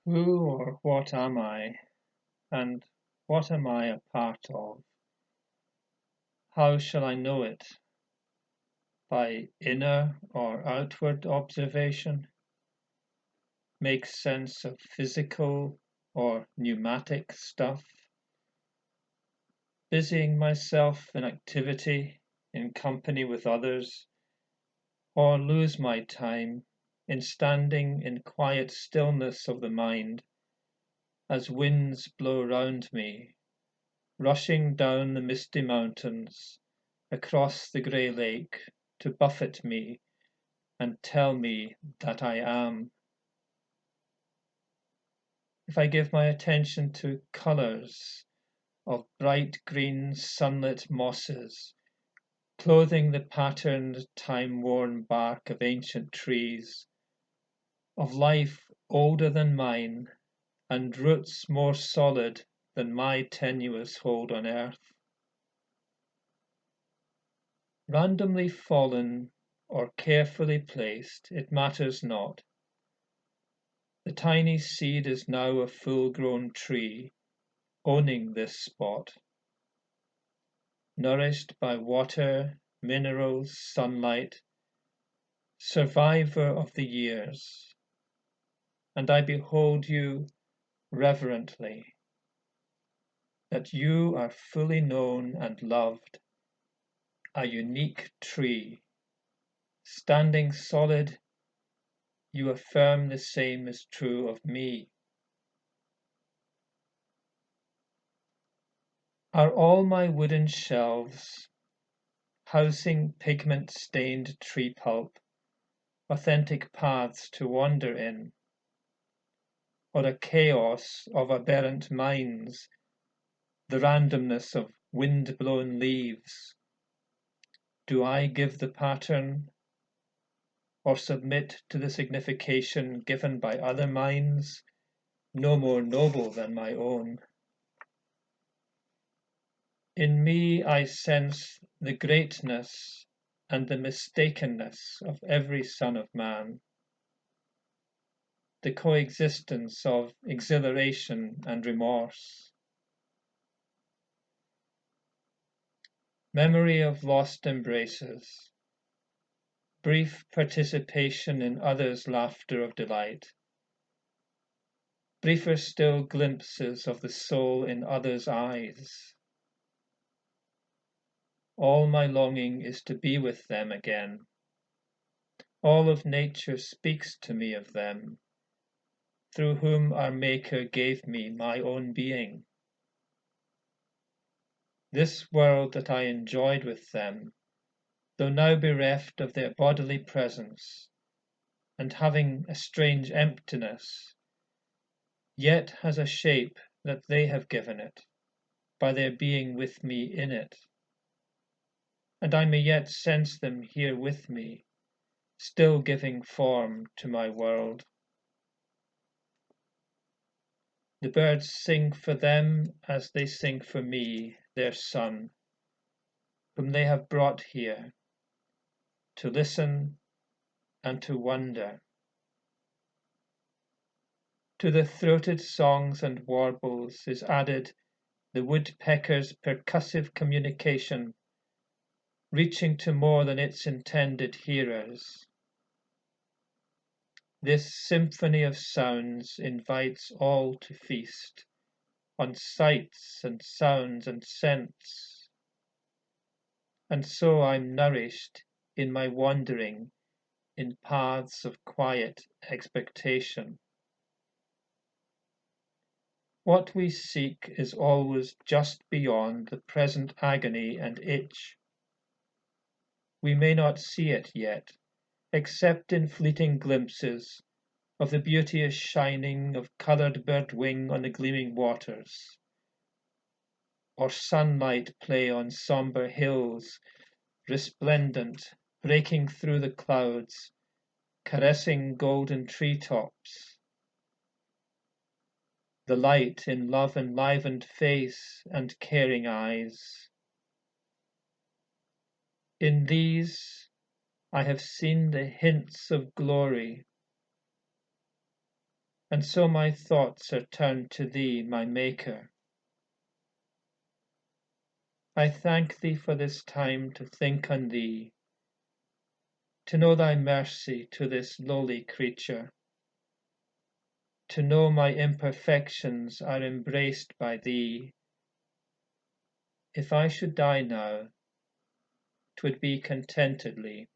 Who or what am I, and what am I a part of? How shall I know it? By inner or outward observation? Make sense of physical or pneumatic stuff? Busying myself in activity, in company with others, or lose my time in standing in quiet stillness of the mind as winds blow round me, rushing down the misty mountains, across the grey lake, to buffet me and tell me that I am. If I give my attention to colours of bright green sunlit mosses, clothing the patterned time-worn bark of ancient trees, of life older than mine, and roots more solid than my tenuous hold on earth, randomly fallen or carefully placed, it matters not. The tiny seed is now a full-grown tree, owning this spot, nourished by water, minerals, sunlight, survivor of the years, and I behold you reverently, that you are fully known and loved, a unique tree, standing solid, you affirm the same is true of me. Are all my wooden shelves, housing pigment-stained tree pulp, authentic paths to wander in, or a chaos of aberrant minds, the randomness of wind-blown leaves? Do I give the pattern, or submit to the signification given by other minds, no more noble than my own? In me I sense the greatness and the mistakenness of every son of man, the coexistence of exhilaration and remorse, memory of lost embraces, brief participation in others' laughter of delight, briefer still glimpses of the soul in others' eyes. All my longing is to be with them again. All of nature speaks to me of them, through whom our Maker gave me my own being. This world that I enjoyed with them, though now bereft of their bodily presence, and having a strange emptiness, yet has a shape that they have given it, by their being with me in it, and I may yet sense them here with me, still giving form to my world. The birds sing for them as they sing for me, their son, whom they have brought here, to listen and to wonder. To the throated songs and warbles is added the woodpecker's percussive communication, reaching to more than its intended hearers. This symphony of sounds invites all to feast on sights and sounds and scents, and so I'm nourished in my wandering in paths of quiet expectation. What we seek is always just beyond the present agony and itch. We may not see it yet, except in fleeting glimpses of the beauteous shining of coloured bird wing on the gleaming waters, or sunlight play on sombre hills, resplendent, breaking through the clouds, caressing golden tree tops. The light in love enlivened face and caring eyes. In these I have seen the hints of glory, and so my thoughts are turned to Thee, my Maker. I thank Thee for this time to think on Thee, to know Thy mercy to this lowly creature, to know my imperfections are embraced by Thee. If I should die now, 'twould be contentedly.